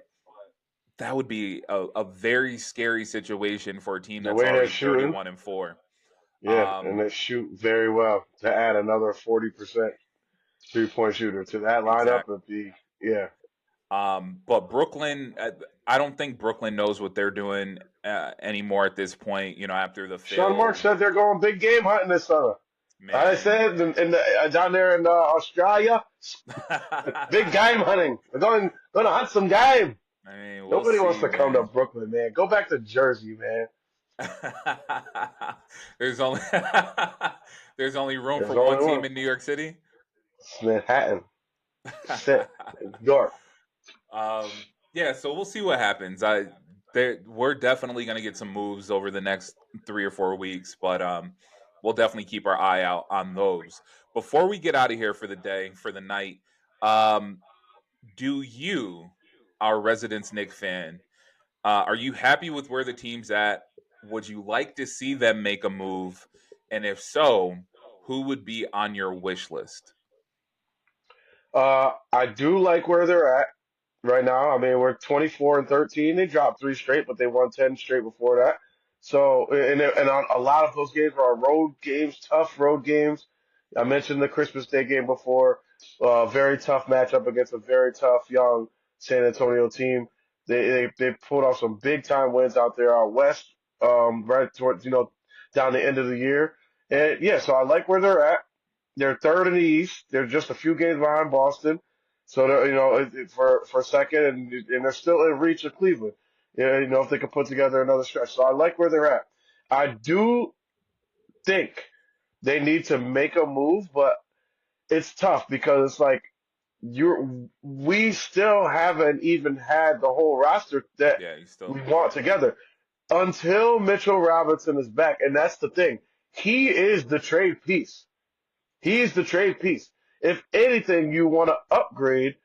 that would be a very scary situation for a team The that's way they're already shooting, 31-4. yeah, and Um, they shoot very well. To add another 40% 3-point shooter to that lineup exactly. would be yeah. But Brooklyn, I don't think Brooklyn knows what they're doing anymore at this point. After the Sean Mark failed said they're going big game hunting this summer. I man. said in the down there in Australia, big game hunting. They're going to hunt some game. I mean, we'll Nobody wants see, to come to man. Brooklyn, man. Go back to Jersey, man. there's only there's only room for There's one only team one. in New York City. It's Manhattan. Sit. New York. Yeah, so we'll see what happens. We're definitely going to get some moves over the next 3 or 4 weeks, but we'll definitely keep our eye out on those. Before we get out of here for the day, for the night, um, do you, our residence Nick fan, are you happy with where the team's at? Would you like to see them make a move? And if so, who would be on your wish list? I do like where they're at right now. I mean, we're 24-13. They dropped three straight, but they won 10 straight before that. So, and on a lot of those games are road games, tough road games. I mentioned the Christmas Day game before. Very tough matchup against a very tough young San Antonio team. They pulled off some big time wins out there out west, right towards down the end of the year. And yeah, so I like where they're at. They're third in the East. They're just a few games behind Boston. So they're, for second, and they're still in reach of Cleveland. Yeah, if they could put together another stretch. So I like where they're at. I do think they need to make a move, but it's tough because it's like we still haven't even had the whole roster that Yeah, you still we want together until Mitchell Robinson is back, and that's the thing. He is the trade piece. He's the trade piece. If anything, you want to upgrade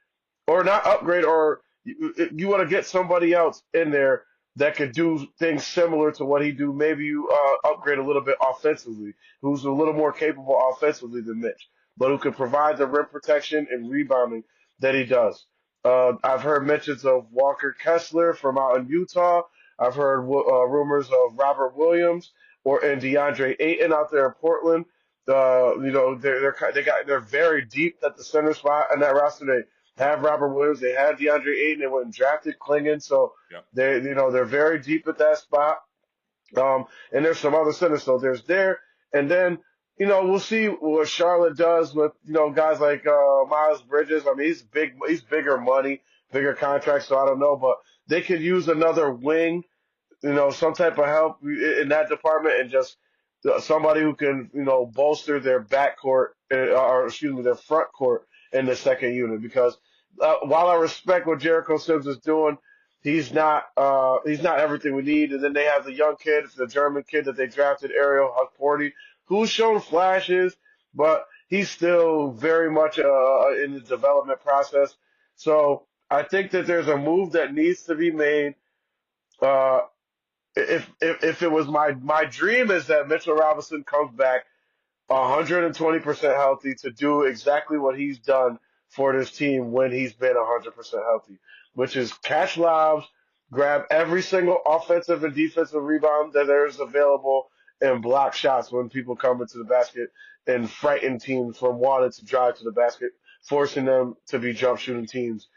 or not upgrade, or you want to get somebody else in there that could do things similar to what he do. Maybe you upgrade a little bit offensively, who's a little more capable offensively than Mitch, but who can provide the rim protection and rebounding that he does. I've heard mentions of Walker Kessler from out in Utah. I've heard rumors of Robert Williams and DeAndre Ayton out there in Portland. They're very deep at the center spot in that roster. They have Robert Williams, they have DeAndre Ayton, they went and drafted Klingon, so Yep. they're very deep at that spot. And there's some other centers, so there's there, and then we'll see what Charlotte does with guys like Miles Bridges. I mean, he's bigger money, bigger contract, so I don't know, but they could use another wing, some type of help in that department, and just somebody who can, bolster their backcourt, or excuse me, their front court in the second unit. Because while I respect what Jericho Sims is doing, he's not everything we need. And then they have the young kid, the German kid that they drafted, Ariel Hukporti, who's shown flashes, but he's still very much in the development process. So I think that there's a move that needs to be made. Uh, if it was my dream is that Mitchell Robinson comes back 120% healthy to do exactly what he's done for this team when he's been 100% healthy, which is catch lobs, grab every single offensive and defensive rebound that there is available, and block shots when people come into the basket and frighten teams from wanting to drive to the basket, forcing them to be jump shooting teams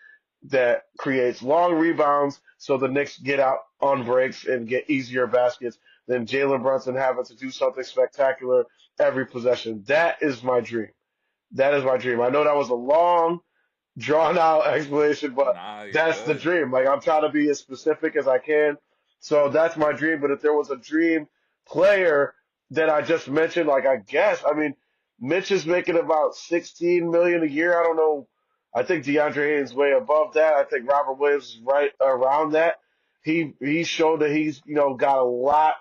that creates long rebounds so the Knicks get out on breaks and get easier baskets than Jalen Brunson having to do something spectacular every possession. That is my dream. That is my dream. I know that was a long, drawn out explanation, but Nah, you're that's the good. dream. Like I'm trying to be as specific as I can. So that's my dream. But if there was a dream player that I just mentioned, like I mean, Mitch is making about 16 million a year. I don't know. I think DeAndre Ayton's way above that. I think Robert Williams is right around that. He showed that he's got a lot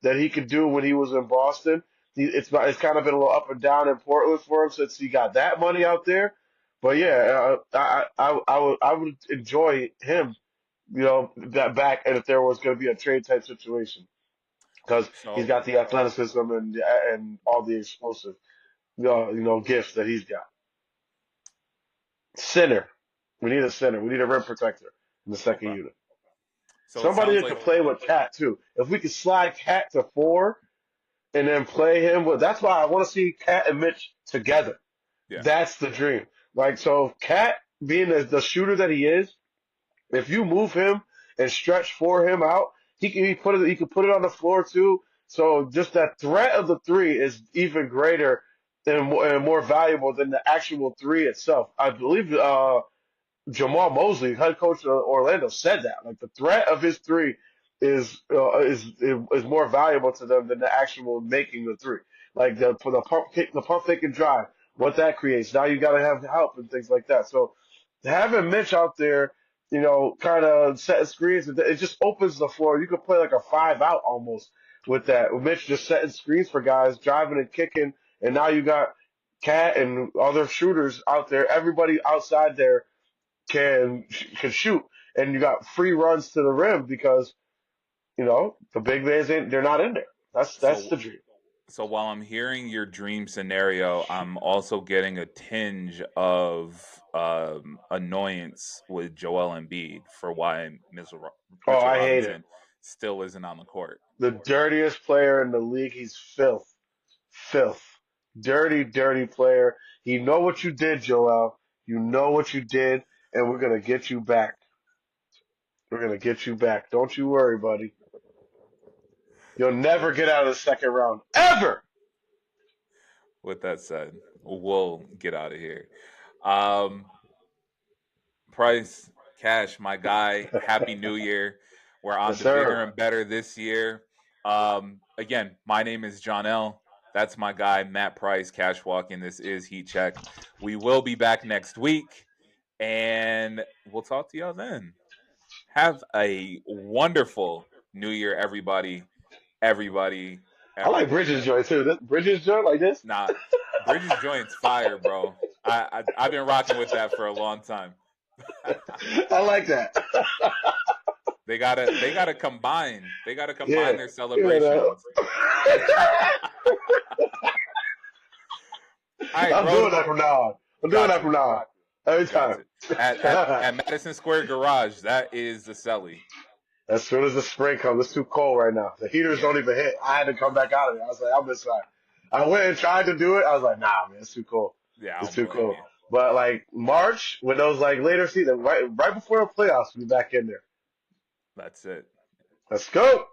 that he could do when he was in Boston. It's kind of been a little up and down in Portland for him since he got that money out there. But yeah, I would enjoy him, that back, and if there was going to be a trade type situation, because he's So got the athleticism and all the explosive, gifts that he's got. Center, we need a center. We need a rim protector in the second okay. unit. So it Somebody sounds that like could play with Cat too. If we could slide Cat to four and then play him with, that's why I want to see Cat and Mitch together. yeah. That's the dream. Like, so Cat being the shooter that he is, if you move him and stretch for him out, he can put it on the floor too. So just that threat of the three is even greater and more valuable than the actual three itself. I believe Jamal Mosley, head coach of Orlando, said that like the threat of his three is more valuable to them than the actual making the three. Like the pump fake and drive, what that creates. Now you got to have help and things like that. So having Mitch out there, kind of setting screens, it just opens the floor. You could play like a five out almost with that. With Mitch just setting screens for guys, driving and kicking, and now you got Cat and other shooters out there. Everybody outside there can shoot, and you got free runs to the rim because the big man's they're not in there. That's So the dream. so while I'm hearing your dream scenario, I'm also getting a tinge of annoyance with Joel Embiid for why Oh, Mitchell I hate it. Robinson still isn't on the court. The dirtiest player in the league. He's filth, dirty, dirty player. You know what you did, Joel. You know what you did, and we're gonna get you back. We're gonna get you back. Don't you worry, buddy. You'll With never get out of the second round ever. with that said, we'll get out of here. Um, Price, Cash, my guy, Happy New Year. We're on Yes, to bigger sir. and better this year. Again, my name is Johnell. That's my guy, Matt Price, Cash Walking. This is Heat Check. We will be back next week, and we'll talk to y'all then. Have a wonderful New Year, everybody. Everybody, I like everybody. Bridges joint too. Bridges joint like this. Nah, Bridges joints fire, bro. I've been rocking with that for a long time. I like that. They gotta combine. They gotta combine Yeah, their you know. celebrations. All right, I'm doing bro. that from now on. I'm doing Got that to. from now on. Every Got time. to. At Madison Square Garage, that is the celly. As soon as the spring comes, it's too cold right now. The heaters don't Yeah. even hit. I had to come back out of it. I was like, I'm inside. I went and tried to do it. I was like, nah, man, it's too cold. Yeah, I It's don't too blame cold. you. But like March, when those like later season, right before the playoffs, we back in there. That's it. Let's go.